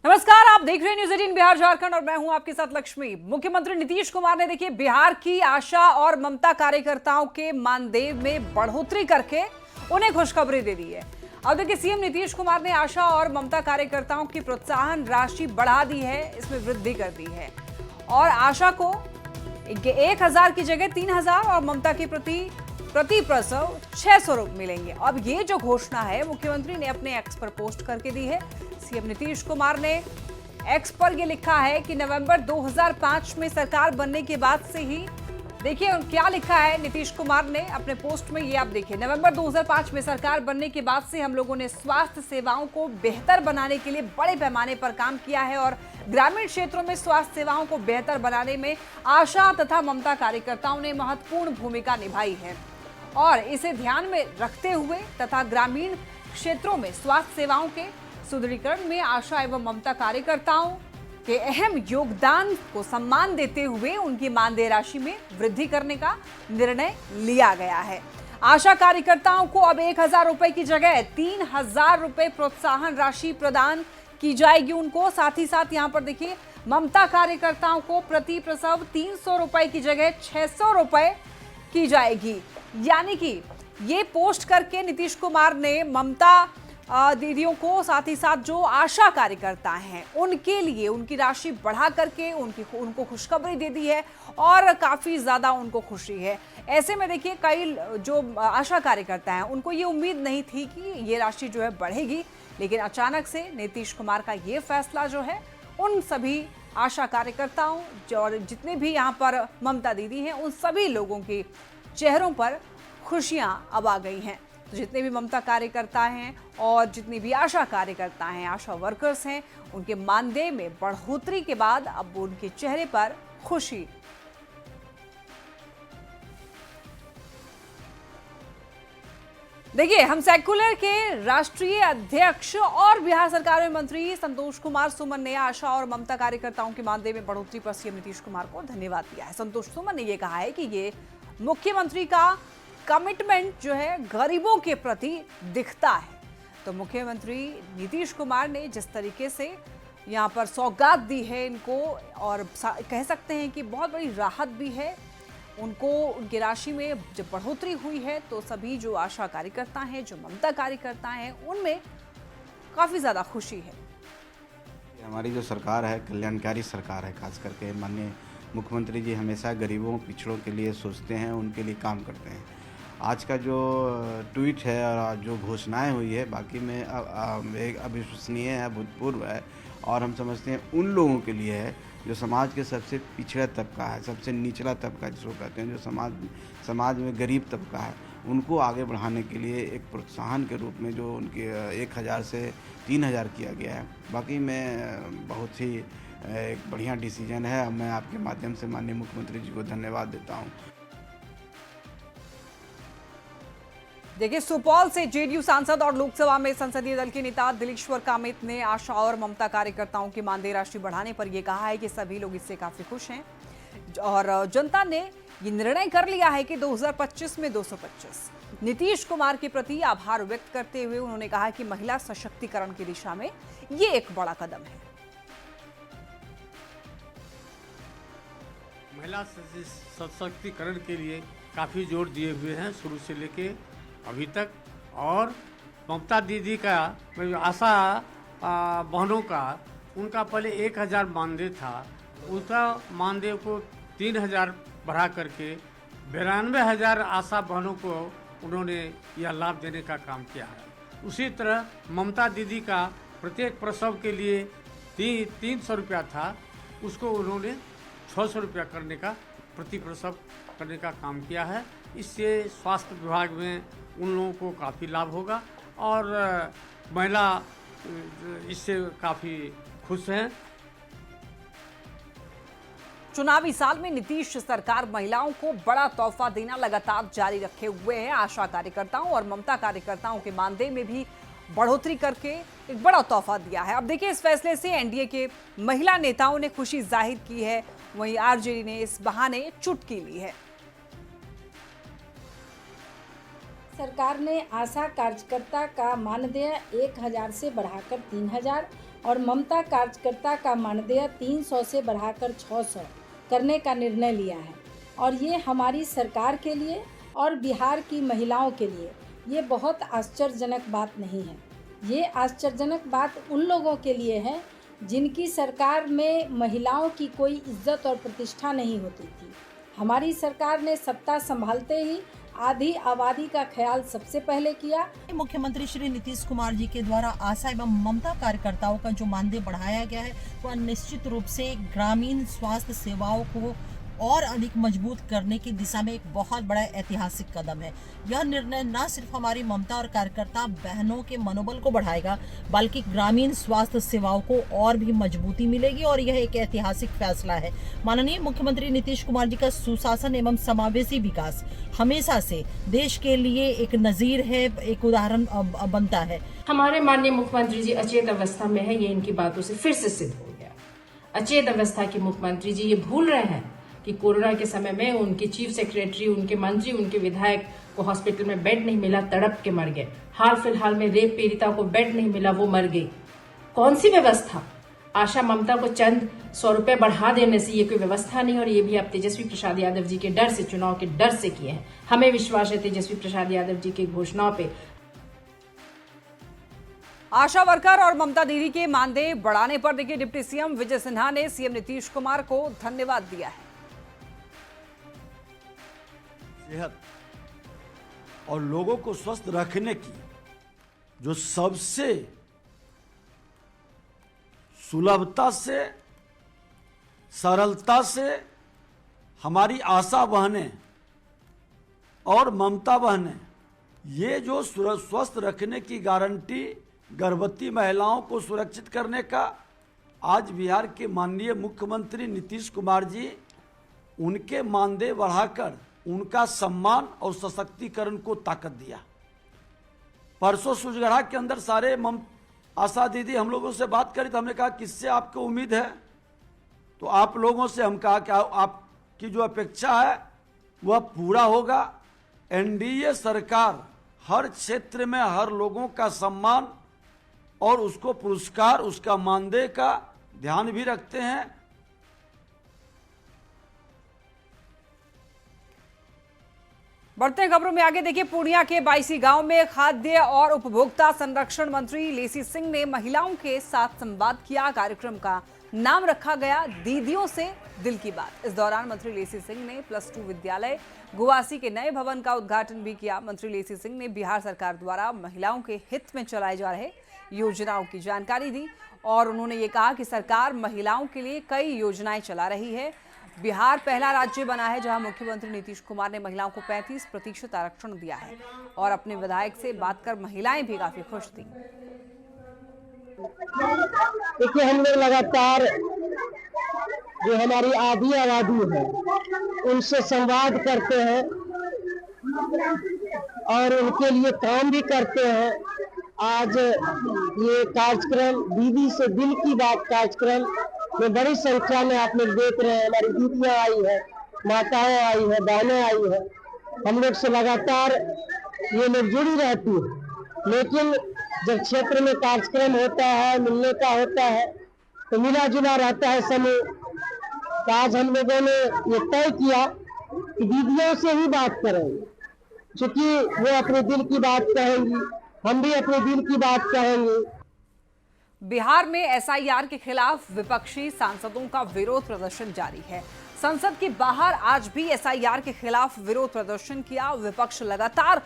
नमस्कार, आप देख रहे हैं न्यूज़ 18 बिहार झारखंड और मैं हूं आपके साथ लक्ष्मी। मुख्यमंत्री नीतीश कुमार ने देखिए बिहार की आशा और ममता कार्यकर्ताओं के मानदेय में बढ़ोतरी करके उन्हें खुशखबरी दे दी है। अब देखिए सीएम नीतीश कुमार ने आशा और ममता कार्यकर्ताओं की प्रोत्साहन राशि बढ़ा दी है, इसमें वृद्धि कर दी है और आशा को 1000 की जगह 3000 और ममता की प्रति प्रसव 600 मिलेंगे। अब ये जो घोषणा है मुख्यमंत्री ने अपने एक्स पर पोस्ट करके दी है। सीएम नीतीश कुमार ने एक्स पर ये लिखा है कि नवंबर 2005 में सरकार बनने के बाद से ही, देखिए क्या लिखा है नीतीश कुमार ने अपने पोस्ट में, ये आप देखिए, नवंबर 2005 में सरकार बनने के बाद से हम लोगों ने स्वास्थ्य सेवाओं को बेहतर बनाने के लिए बड़े पैमाने पर काम किया है और ग्रामीण क्षेत्रों में स्वास्थ्य सेवाओं को बेहतर बनाने में आशा तथा ममता कार्यकर्ताओं ने महत्वपूर्ण भूमिका निभाई है और इसे ध्यान में रखते हुए तथा ग्रामीण क्षेत्रों में स्वास्थ्य सेवाओं के सुदृढ़ीकरण में आशा एवं ममता कार्यकर्ताओं के अहम योगदान को सम्मान देते हुए उनकी मानदेय राशि में वृद्धि करने का निर्णय लिया गया है। आशा कार्यकर्ताओं को अब 1000 रुपए की जगह 3000 रुपए प्रोत्साहन राशि प्रदान की जाएगी उनको। साथ ही साथ यहाँ पर देखिए ममता कार्यकर्ताओं को प्रति प्रसव 300 रुपए की जगह 600 रुपए की जाएगी। यानी कि ये पोस्ट करके नीतीश कुमार ने ममता दीदियों को, साथ ही साथ जो आशा कार्यकर्ता हैं उनके लिए उनकी राशि बढ़ा करके उनको खुशखबरी दे दी है और काफ़ी ज़्यादा उनको खुशी है। ऐसे में देखिए कई जो आशा कार्यकर्ता हैं उनको ये उम्मीद नहीं थी कि ये राशि जो है बढ़ेगी, लेकिन अचानक से नीतीश कुमार का ये फैसला जो है उन सभी आशा कार्यकर्ताओं और जितने भी यहाँ पर ममता दीदी हैं उन सभी लोगों के चेहरों पर खुशियाँ अब आ गई हैं। तो जितने भी ममता कार्यकर्ता हैं और जितनी भी आशा कार्यकर्ता हैं, आशा वर्कर्स हैं, उनके मानदेय में बढ़ोतरी के बाद अब उनके चेहरे पर खुशी। देखिए हम सेक्युलर के राष्ट्रीय अध्यक्ष और बिहार सरकार में मंत्री संतोष कुमार सुमन ने आशा और ममता कार्यकर्ताओं के मानदेय में बढ़ोतरी पर सीएम नीतीश कुमार को धन्यवाद दिया है। संतोष सुमन ने यह कहा है कि ये मुख्यमंत्री का कमिटमेंट जो है गरीबों के प्रति दिखता है। तो मुख्यमंत्री नीतीश कुमार ने जिस तरीके से यहाँ पर सौगात दी है इनको और कह सकते हैं कि बहुत बड़ी राहत भी है उनको, उनकी राशि में जब बढ़ोतरी हुई है तो सभी जो आशा कार्यकर्ता हैं, जो ममता कार्यकर्ता हैं, उनमें काफ़ी ज़्यादा खुशी है। हमारी जो सरकार है कल्याणकारी सरकार है, खास करके माननीय मुख्यमंत्री जी हमेशा गरीबों पिछड़ों के लिए सोचते हैं, उनके लिए काम करते हैं। आज का जो ट्वीट है और जो घोषणाएं हुई है बाकी में एक अविश्वसनीय है, भूतपूर्व है और हम समझते हैं उन लोगों के लिए है जो समाज के सबसे पिछड़ा तबका है, सबसे निचला तबका जिसको कहते हैं, जो समाज में गरीब तबका है, उनको आगे बढ़ाने के लिए एक प्रोत्साहन के रूप में जो उनके 1000 से 3000 किया गया है। बाकी में बहुत ही एक बढ़िया डिसीजन है। मैं आपके माध्यम से माननीय मुख्यमंत्री जी को धन्यवाद देता हूँ। देखिए सुपौल से जेडीयू सांसद और लोकसभा में संसदीय दल के नेता दिलीश्वर कामित ने आशा और ममता कार्यकर्ताओं की मानदेय राशि बढ़ाने पर यह कहा है कि सभी लोग इससे काफी खुश हैं और जनता ने ये निर्णय कर लिया है कि 2025 में 225। नीतीश कुमार के प्रति आभार व्यक्त करते हुए उन्होंने कहा कि महिला सशक्तिकरण की दिशा में ये एक बड़ा कदम है। महिला सशक्तिकरण के लिए काफ़ी जोर दिए हुए हैं शुरू से लेके अभी तक। और ममता दीदी का, आशा बहनों का, उनका पहले 1000 मानदेय था, उसका मानदेय को 3000 बढ़ा करके 92,000 आशा बहनों को उन्होंने यह लाभ देने का काम किया है। उसी तरह ममता दीदी का प्रत्येक प्रसव के लिए 300 रुपया था, उसको उन्होंने 600 रुपया करने का, प्रति प्रसव करने का काम किया है। इससे स्वास्थ्य विभाग में उन लोगों को काफ़ी लाभ होगा और महिला इससे काफ़ी खुश हैं। चुनावी साल में नीतीश सरकार महिलाओं को बड़ा तोहफा देना लगातार जारी रखे हुए है। आशा कार्यकर्ताओं और ममता कार्यकर्ताओं के मानदेय में भी बढ़ोतरी करके एक बड़ा तोहफा दिया है। अब देखिए इस फैसले से एनडीए के महिला नेताओं ने खुशी जाहिर की है, वहीं आरजेडी ने इस बहाने चुटकी ली है। सरकार ने आशा कार्यकर्ता का मानदेय 1000 से बढ़ाकर 3000 और ममता कार्यकर्ता का मानदेय 300 से बढ़ाकर 600 करने का निर्णय लिया है। और ये हमारी सरकार के लिए और बिहार की महिलाओं के लिए ये बहुत आश्चर्यजनक बात नहीं है। ये आश्चर्यजनक बात उन लोगों के लिए है जिनकी सरकार में महिलाओं की कोई इज्जत और प्रतिष्ठा नहीं होती थी। हमारी सरकार ने सत्ता संभालते ही आधी आबादी का ख्याल सबसे पहले किया। मुख्यमंत्री श्री नीतीश कुमार जी के द्वारा आशा एवं ममता कार्यकर्ताओं का जो मानदेय बढ़ाया गया है वह निश्चित रूप से ग्रामीण स्वास्थ्य सेवाओं को और अधिक मजबूत करने की दिशा में एक बहुत बड़ा ऐतिहासिक कदम है। यह निर्णय न सिर्फ हमारी ममता और कार्यकर्ता बहनों के मनोबल को बढ़ाएगा बल्कि ग्रामीण स्वास्थ्य सेवाओं को और भी मजबूती मिलेगी और यह एक ऐतिहासिक फैसला है। माननीय मुख्यमंत्री नीतीश कुमार जी का सुशासन एवं समावेशी विकास हमेशा से देश के लिए एक नजीर है, एक उदाहरण बनता है। हमारे माननीय मुख्यमंत्री जी अचेत अवस्था में है, ये इनकी बातों से फिर से सिद्ध हो गया। अचेत अवस्था के मुख्यमंत्री जी ये भूल रहे हैं कि कोरोना के समय में उनके चीफ सेक्रेटरी, उनके मंत्री, उनके विधायक को हॉस्पिटल में बेड नहीं मिला, तड़प के मर गए। हाल फिलहाल में रेप पीड़िता को बेड नहीं मिला, वो मर गई। कौन सी व्यवस्था? आशा ममता को चंद 100 रुपए बढ़ा देने से ये कोई व्यवस्था नहीं। और ये भी आप तेजस्वी प्रसाद यादव जी के डर से, चुनाव के डर से किए हैं। हमें विश्वास है तेजस्वी प्रसाद यादव जी की घोषणाओं पे। आशा वर्कर और ममता दीदी के मानदेय बढ़ाने पर देखिए डिप्टी सीएम विजय सिन्हा ने सीएम नीतीश कुमार को धन्यवाद दिया है। सेहत और लोगों को स्वस्थ रखने की जो सबसे सुलभता से, सरलता से हमारी आशा बहनें और ममता बहनें ये जो स्वस्थ रखने की गारंटी, गर्भवती महिलाओं को सुरक्षित करने का, आज बिहार के माननीय मुख्यमंत्री नीतीश कुमार जी उनके मानदेय बढ़ाकर उनका सम्मान और सशक्तिकरण को ताकत दिया। परसों सुजगढ़ा के अंदर सारे आशा दीदी हम लोगों से बात करी तो हमने कहा किससे आपको उम्मीद है, तो आप लोगों से हम कहा कि आपकी जो अपेक्षा है वह पूरा होगा। एनडीए सरकार हर क्षेत्र में हर लोगों का सम्मान और उसको पुरस्कार, उसका मानदेय का ध्यान भी रखते हैं। बढ़ते हैं खबरों में आगे। देखिए पूर्णिया के बाइसी गांव में खाद्य और उपभोक्ता संरक्षण मंत्री लेसी सिंह ने महिलाओं के साथ संवाद किया। कार्यक्रम का नाम रखा गया दीदियों से दिल की बात। इस दौरान मंत्री लेसी सिंह ने +2 विद्यालय गुवासी के नए भवन का उद्घाटन भी किया। मंत्री लेसी सिंह ने बिहार सरकार द्वारा महिलाओं के हित में चलाए जा रहे योजनाओं की जानकारी दी और उन्होंने ये कहा कि सरकार महिलाओं के लिए कई योजनाएं चला रही है। बिहार पहला राज्य बना है जहां मुख्यमंत्री नीतीश कुमार ने महिलाओं को 35% आरक्षण दिया है और अपने विधायक से बात कर महिलाएं भी काफी खुश थी। देखिए हम लोग लगातार जो हमारी आधी आबादी है उनसे संवाद करते हैं और उनके लिए काम भी करते हैं। आज ये कार्यक्रम दीदी से दिल की बात कार्यक्रम में बड़ी संख्या में आप लोग देख रहे हैं, हमारी दीदियां आई है, माताएं आई है, बहनें आई है। हम लोग से लगातार ये लोग जुड़ी रहती है, लेकिन जब क्षेत्र में कार्यक्रम होता है, मिलने का होता है तो मिला जुला रहता है समूह। तो आज हम लोगों ने ये तय किया कि दीदियों से ही बात करेंगे, क्योंकि वो अपने दिल की बात कहेंगी, हम भी अपने दिल की बात कहेंगे। बिहार में एसआईआर के खिलाफ विपक्षी सांसदों का विरोध प्रदर्शन जारी है। संसद के बाहर आज भी एसआईआर के खिलाफ विरोध प्रदर्शन किया। विपक्ष लगातार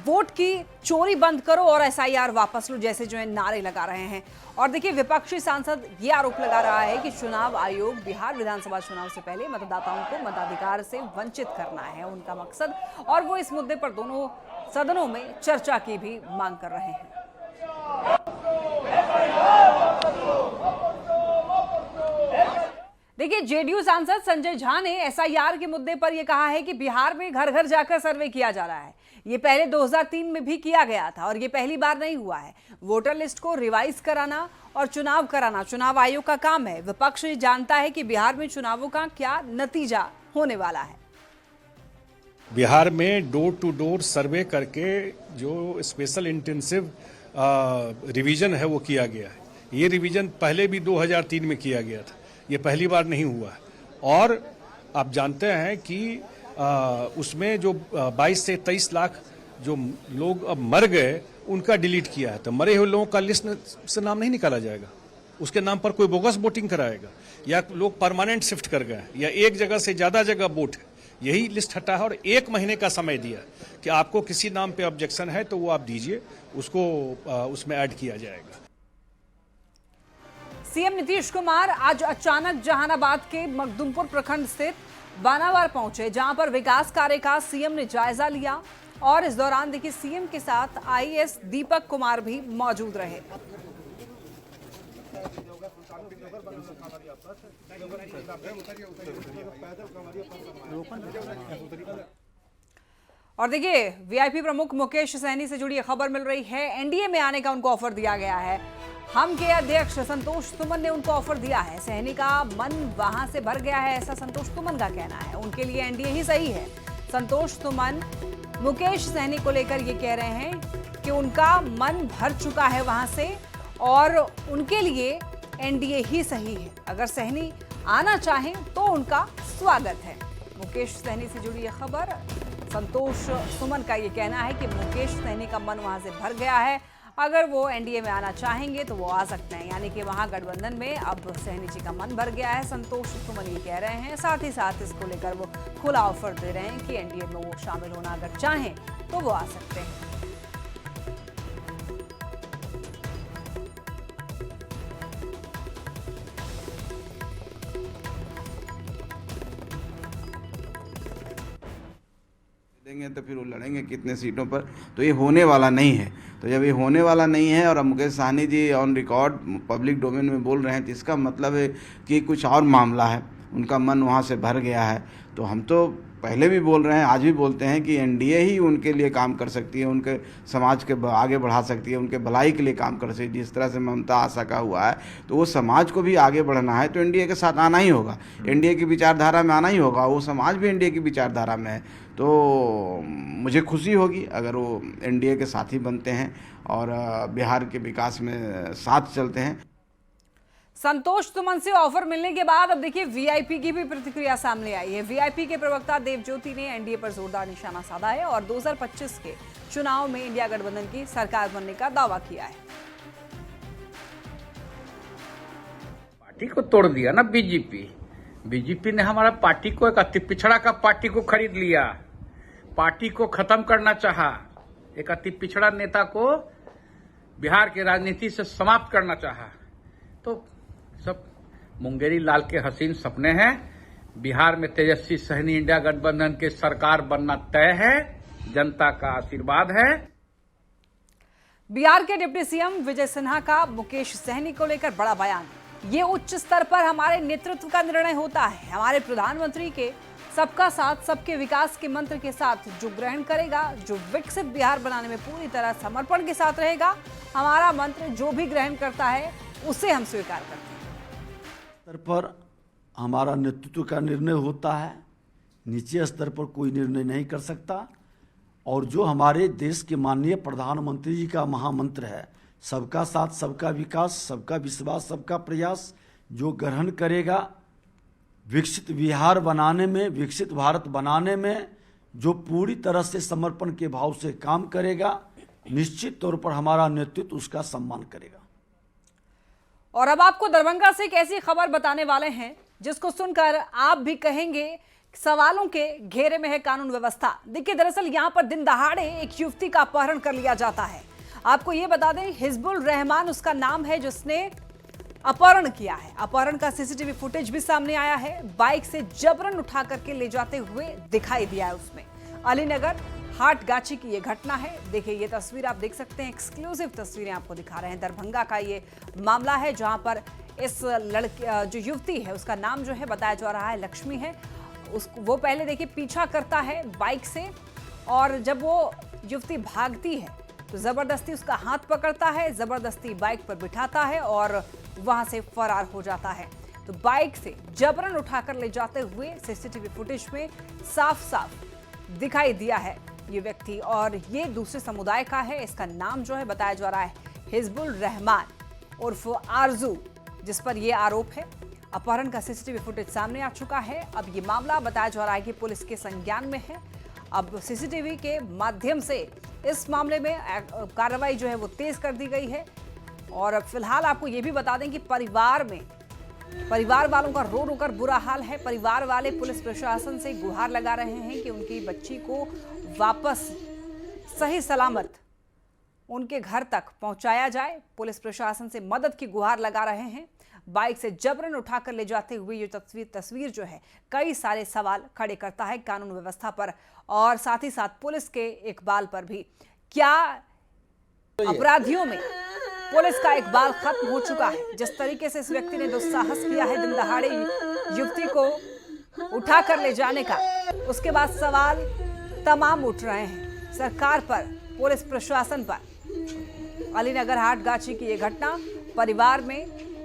वोट की चोरी बंद करो और एसआईआर वापस लो जैसे जो है नारे लगा रहे हैं। और देखिए विपक्षी सांसद ये आरोप लगा रहा है कि चुनाव आयोग बिहार विधानसभा चुनाव से पहले मतदाताओं को मताधिकार से वंचित करना है उनका मकसद, और वो इस मुद्दे पर दोनों सदनों में चर्चा की भी मांग कर रहे हैं। देखिए जेडीयू सांसद संजय झा ने एसआईआर के मुद्दे पर यह कहा है कि बिहार में घर घर जाकर सर्वे किया जा रहा है। ये पहले 2003 में भी किया गया था और ये पहली बार नहीं हुआ है। वोटर लिस्ट को रिवाइज कराना और चुनाव कराना चुनाव आयोग का काम है। विपक्ष ये जानता है कि बिहार में चुनावों का क्या नतीजा होने वाला है। बिहार में डोर टू डोर सर्वे करके जो स्पेशल इंटेंसिव रिवीजन है वो किया गया है। ये रिवीजन पहले भी 2003 में किया गया था, ये पहली बार नहीं हुआ है। और आप जानते हैं कि उसमें जो 22 से 23 लाख जो लोग अब मर गए उनका डिलीट किया है, तो मरे हुए लोगों का लिस्ट से नाम नहीं निकाला जाएगा, उसके नाम पर कोई बोगस वोटिंग कराएगा, या लोग परमानेंट शिफ्ट कर गए, या एक जगह से ज़्यादा जगह वोट है, यही लिस्ट हटा है। और 1 महीने का समय दिया कि आपको किसी नाम पे ऑब्जेक्शन है तो वो आप दीजिए, उसको उसमें ऐड किया जाएगा। सीएम नीतीश कुमार आज अचानक जहानाबाद के मखदुमपुर प्रखंड स्थित बानावर पहुंचे, जहां पर विकास कार्य का सीएम ने जायजा लिया। और इस दौरान देखिए सीएम के साथ आईएएस दीपक कुमार भी मौजूद रहे। और देखिए वीआईपी प्रमुख मुकेश सहनी से जुड़ी खबर मिल रही है, एनडीए में आने का उनको ऑफर दिया गया है। हम के अध्यक्ष संतोष सुमन ने उनको ऑफर दिया है। सहनी का मन वहां से भर गया है, ऐसा संतोष सुमन का कहना है। उनके लिए एनडीए ही सही है। संतोष सुमन मुकेश सहनी को लेकर ये कह रहे हैं कि उनका मन भर चुका है वहां से और उनके लिए एनडीए ही सही है। अगर सहनी आना चाहें तो उनका स्वागत है। मुकेश सहनी से जुड़ी यह खबर, संतोष सुमन का ये कहना है कि मुकेश सहनी का मन वहां से भर गया है, अगर वो एनडीए में आना चाहेंगे तो वो आ सकते हैं। यानी कि वहां गठबंधन में अब सहनी जी का मन भर गया है, संतोष सुमन ये कह रहे हैं। साथ ही साथ इसको लेकर वो खुला ऑफर दे रहे हैं कि एनडीए में वो शामिल होना अगर चाहें तो वो आ सकते हैं। देंगे तो फिर वो लड़ेंगे कितने सीटों पर, तो ये होने वाला नहीं है। तो जब ये होने वाला नहीं है और अब मुकेश सहनी जी ऑन रिकॉर्ड पब्लिक डोमेन में बोल रहे हैं, तो इसका मतलब है कि कुछ और मामला है, उनका मन वहाँ से भर गया है। तो हम तो पहले भी बोल रहे हैं, आज भी बोलते हैं कि एनडीए ही उनके लिए काम कर सकती है, उनके समाज के आगे बढ़ा सकती है, उनके भलाई के लिए काम कर सकती है। जिस तरह से ममता आशा का हुआ है, तो वो समाज को भी आगे बढ़ना है तो एनडीए के साथ आना ही होगा, एनडीए की विचारधारा में आना ही होगा। वो समाज भी एनडीए की विचारधारा में है, तो मुझे खुशी होगी अगर वो एनडीए के साथी बनते हैं और बिहार के विकास में साथ चलते हैं। संतोष सुमन से ऑफर मिलने के बाद अब देखिए वीआईपी की भी प्रतिक्रिया सामने आई है। वीआईपी के प्रवक्ता देवज्योति ने एनडीए पर जोरदार निशाना साधा है और 2025 के चुनाव में इंडिया गठबंधन की सरकार बनने का दावा किया है। पार्टी को तोड़ दिया ना बीजेपी ने हमारा पार्टी को, एक अति पिछड़ा का पार्टी को खरीद लिया, पार्टी को खत्म करना चाहा, एक अति पिछड़ा नेता को बिहार की राजनीति से समाप्त करना चाहा। तो सब मुंगेरी लाल के हसीन सपने हैं। बिहार में तेजस्वी सहनी इंडिया गठबंधन के सरकार बनना तय है, जनता का आशीर्वाद है। बिहार के डिप्टी सीएम विजय सिन्हा का मुकेश सहनी को लेकर बड़ा बयान। ये उच्च स्तर पर हमारे नेतृत्व का निर्णय होता है। हमारे प्रधानमंत्री के सबका साथ सबके विकास के मंत्र के साथ जो ग्रहण करेगा, जो विकसित बिहार बनाने में पूरी तरह समर्पण के साथ रहेगा, हमारा मंत्र जो भी ग्रहण करता है उसे हम स्वीकार करते हैं। स्तर पर हमारा नेतृत्व का निर्णय होता है, नीचे स्तर पर कोई निर्णय नहीं कर सकता। और जो हमारे देश के माननीय प्रधानमंत्री जी का महामंत्र है, सबका साथ सबका विकास, सबका विश्वास, सबका प्रयास, जो ग्रहण करेगा, विकसित बिहार बनाने में, विकसित भारत बनाने में जो पूरी तरह से समर्पण के भाव से काम करेगा, निश्चित तौर पर हमारा नेतृत्व उसका सम्मान करेगा। और अब आपको दरभंगा से एक ऐसी खबर बताने वाले हैं जिसको सुनकर आप भी कहेंगे सवालों के घेरे में है कानून व्यवस्था। देखिए दरअसल यहां पर दिन दहाड़े एक युवती का अपहरण कर लिया जाता है। आपको ये बता दें, हिजबुल रहमान उसका नाम है जिसने अपहरण किया है। अपहरण का सीसीटीवी फुटेज भी सामने आया है। बाइक से जबरन उठा करके ले जाते हुए दिखाई दिया है उसमें। अलीनगर हाटगाछी की ये घटना है। देखिए ये तस्वीर आप देख सकते हैं, एक्सक्लूसिव तस्वीरें आपको दिखा रहे हैं। दरभंगा का ये मामला है जहां पर इस लड़की जो युवती है उसका नाम जो है बताया जा रहा है लक्ष्मी है। वो पहले देखिए पीछा करता है बाइक से, और जब वो युवती भागती है तो जबरदस्ती उसका हाथ पकड़ता है, जबरदस्ती बाइक पर बिठाता है और वहां से फरार हो जाता है। तो बाइक से जबरन उठाकर ले जाते हुए सीसीटीवी फुटेज में साफ साफ दिखाई दिया है ये व्यक्ति, और ये दूसरे समुदाय का है। इसका नाम जो है बताया जा रहा है हिजबुल रहमान उर्फ आरजू, जिस पर यह आरोप है। अपहरण का सीसीटीवी फुटेज सामने आ चुका है। अब ये मामला बताया जा रहा है कि पुलिस के संज्ञान में है। अब सीसीटीवी के माध्यम से इस मामले में कार्रवाई जो है वो तेज कर दी गई है। और फिलहाल आपको ये भी बता दें कि परिवार वालों का रो रो कर बुरा हाल है। परिवार वाले पुलिस प्रशासन से गुहार लगा रहे हैं कि उनकी बच्ची को वापस सही सलामत उनके घर तक पहुंचाया जाए। पुलिस प्रशासन से मदद की गुहार लगा रहे हैं। बाइक से जबरन उठाकर ले जाते हुए ये तस्वीर जो है कई सारे सवाल खड़े करता है कानून व्यवस्था पर और साथ ही साथ पुलिस के इकबाल पर भी। क्या अपराधियों में पुलिस का इकबाल खत्म हो चुका है? जिस तरीके से इस व्यक्ति ने दुस्साहस किया है दिन दहाड़े युवती को उठाकर ले जाने का, उसके बाद सवाल तमाम उठ रहे हैं सरकार पर, पुलिस प्रशासन पर। अलीनगर हाटगाछी की यह घटना,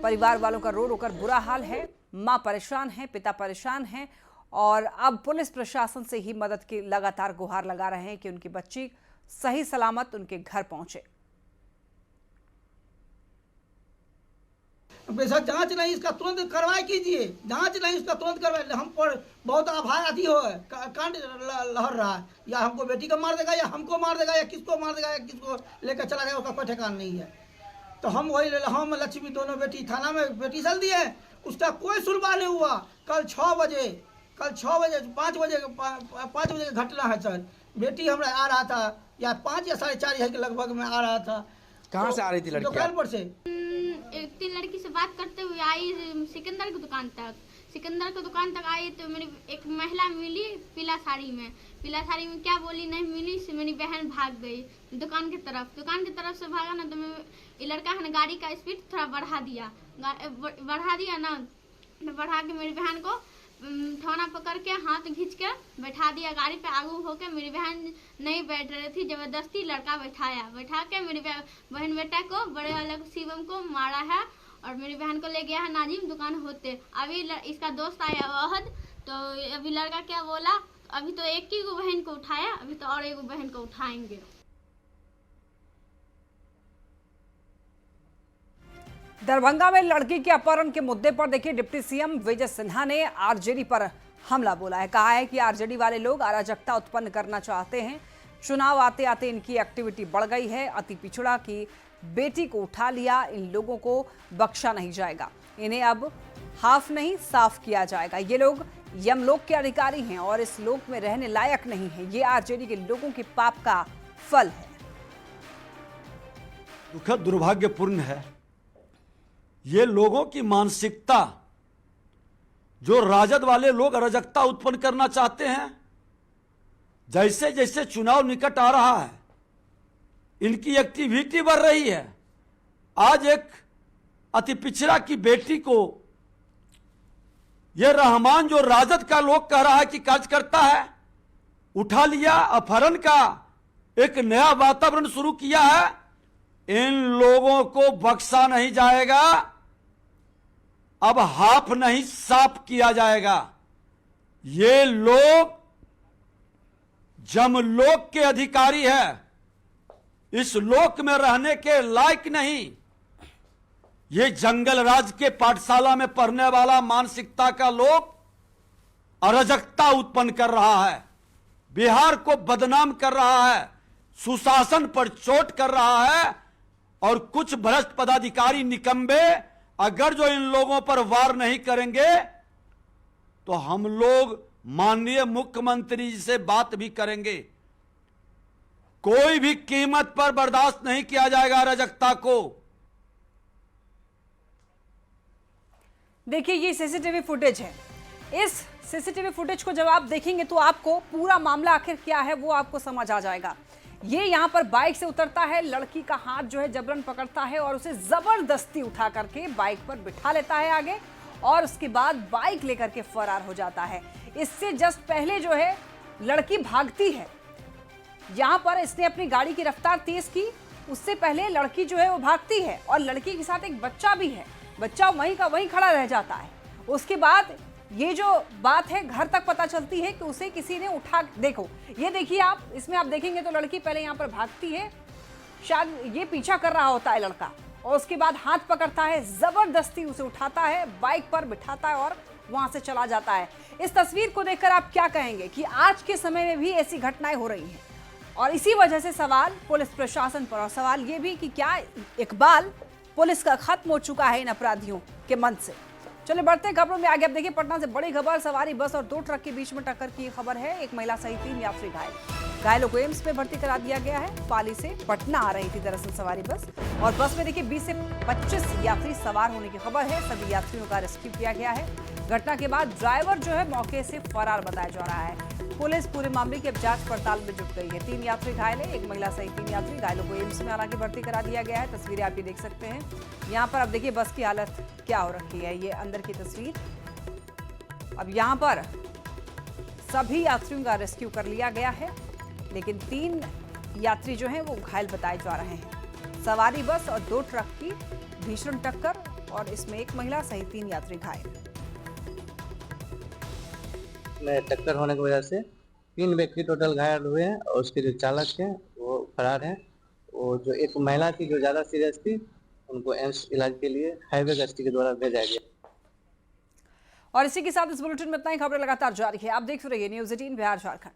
परिवार वालों का रो रो कर बुरा हाल है। मां परेशान है, पिता परेशान हैं और अब पुलिस प्रशासन से ही मदद की लगातार गुहार लगा रहे हैं कि उनकी बच्ची सही सलामत उनके घर पहुंचे। बेशक जांच नहीं, इसका तुरंत कार्रवाई कीजिए। जांच नहीं, इसका तुरंत कार्रवाई। हम पर बहुत आभारी हो कांड लहर रहा है, या हमको बेटी को मार देगा, या हमको मार देगा, या किसको मार देगा, या किसको लेकर चला गया, उसका कोई ठिकाना नहीं है। तो हम लक्ष्मी दोनों बेटी थाना में पिटीशन दिए, उसका कोई सुनवाई नहीं हुआ। कल 5 बजे 5 बजे की घटना है सर। बेटी हमारा आ रहा था, या 5 या 4:30 के लगभग में आ रहा था। कहाँ से आ रही थी लड़की? दुकान पर से। एक 3 लड़की से बात करते हुए आई सिकंदर की दुकान तक आई तो मेरी एक महिला मिली पीला साड़ी में क्या बोली नहीं मिली से मेरी बहन भाग गई दुकान की तरफ से भागा ना, तो ये लड़का है ना गाड़ी का स्पीड थोड़ा बढ़ा दिया ना, तो बढ़ा के मेरी बहन को ठौना पकड़ के हाथ खींच के बैठा दिया गाड़ी पे। आगू होके मेरी बहन नहीं बैठ रही थी, जबरदस्ती लड़का बैठा के मेरी बहन बेटा को बड़े वाले शिवम को मारा है और मेरी बहन को ले गया है नाजिम दुकान होते। अभी इसका दोस्त आया वहद, तो अभी लड़का क्या बोला, अभी तो एक ही बहन को उठाया, अभी तो और एक बहन को उठाएंगे। दरभंगा में लड़की के अपहरण के मुद्दे पर देखिए डिप्टी सीएम विजय सिन्हा ने आरजेडी पर हमला बोला है। कहा है कि आरजेडी वाले लोग अराजकता उत्पन्न करना चाहते हैं। चुनाव आते आते इनकी एक्टिविटी बढ़ गई है। अति पिछड़ा की बेटी को उठा लिया, इन लोगों को बख्शा नहीं जाएगा। इन्हें अब हाफ नहीं साफ किया जाएगा। ये लोग यमलोक के अधिकारी हैं और इस लोक में रहने लायक नहीं है। ये आरजेडी के लोगों के पाप का फल है। दुखद दुर्भाग्यपूर्ण है ये लोगों की मानसिकता, जो राजद वाले लोग अराजकता उत्पन्न करना चाहते हैं। जैसे जैसे चुनाव निकट आ रहा है इनकी एक्टिविटी बढ़ रही है। आज एक अति पिछड़ा की बेटी को यह रहमान, जो राजद का लोग कह रहा है कि कार्यकर्ता है, उठा लिया। अपहरण का एक नया वातावरण शुरू किया है। इन लोगों को बख्शा नहीं जाएगा। अब हाफ नहीं साफ किया जाएगा। ये लोग जमलोक के अधिकारी है, इस लोक में रहने के लायक नहीं। ये जंगल राज के पाठशाला में पढ़ने वाला मानसिकता का लोग अराजकता उत्पन्न कर रहा है, बिहार को बदनाम कर रहा है, सुशासन पर चोट कर रहा है। और कुछ भ्रष्ट पदाधिकारी निकम्बे अगर जो इन लोगों पर वार नहीं करेंगे तो हम लोग माननीय मुख्यमंत्री जी से बात भी करेंगे। कोई भी कीमत पर बर्दाश्त नहीं किया जाएगा अराजकता को। देखिए ये सीसीटीवी फुटेज है। इस सीसीटीवी फुटेज को जब आप देखेंगे तो आपको पूरा मामला आखिर क्या है वो आपको समझ आ जाएगा। ये यहाँ पर बाइक से उतरता है, लड़की का हाथ जो है जबरन पकड़ता है और उसे जबरदस्ती उठा करके बाइक पर बिठा लेता है आगे, और उसके बाद बाइक लेकर के फरार हो जाता है। इससे जस्ट पहले जो है लड़की भागती है। यहाँ पर इसने अपनी गाड़ी की रफ्तार तेज की, उससे पहले लड़की जो है वो भागती है और लड़की के साथ एक बच्चा भी है। बच्चा वहीं का वहीं खड़ा रह जाता है। उसके बाद ये जो बात है घर तक पता चलती है कि उसे किसी ने उठा, देखो ये देखिए आप, इसमें आप देखेंगे तो लड़की पहले यहाँ पर भागती है, शायद ये पीछा कर रहा होता है लड़का, और उसके बाद हाथ पकड़ता है, जबरदस्ती उसे उठाता है, बाइक पर बिठाता है और वहां से चला जाता है। इस तस्वीर को देखकर आप क्या कहेंगे कि आज के समय में भी ऐसी घटनाएं हो रही हैं, और इसी वजह से सवाल पुलिस प्रशासन पर, और सवाल ये भी कि क्या इकबाल पुलिस का खत्म हो चुका है इन अपराधियों के मन से। चलिए बढ़ते खबरों में आगे। अब देखिए पटना से बड़ी खबर, सवारी बस और 2 ट्रक के बीच में टक्कर की खबर है। एक महिला सहित 3 यात्री घायलों को एम्स में भर्ती करा दिया गया है। पाली से पटना आ रही थी दरअसल सवारी बस, और बस में देखिए 20 से 25 यात्री सवार होने की खबर है। सभी यात्रियों का रेस्क्यू किया गया है। घटना के बाद ड्राइवर जो है मौके से फरार बताया जा रहा है। पुलिस पूरे मामले की अब जांच पड़ताल में जुट गई है। 3 यात्री घायल है, एक महिला सहित 3 यात्री घायलों को एम्स में हालांकि भर्ती करा दिया गया है। तस्वीरें आप ये देख सकते हैं यहाँ पर। अब देखिए बस की हालत क्या हो रखी है, ये अंदर की तस्वीर। अब यहाँ पर सभी यात्रियों का रेस्क्यू कर लिया गया है, लेकिन 3 यात्री जो हैं वो घायल बताए जा रहे हैं। सवारी बस और 2 ट्रक की भीषण टक्कर, और इसमें एक महिला सहित 3 यात्री घायल। में टक्कर होने की वजह से 3 व्यक्ति टोटल घायल हुए हैं, और उसके जो चालक हैं वो फरार हैं। वो जो एक महिला थी जो ज़्यादा सीरियस थी, उनको एम्स इलाज के लिए हाईवे गश्ती के द्वारा भेजा गया। और इसी के साथ इस बुलेटिन में इतना ही। खबरें लगातार जारी है, आप देख रहिए न्यूज़ 18 बिहार झारखंड।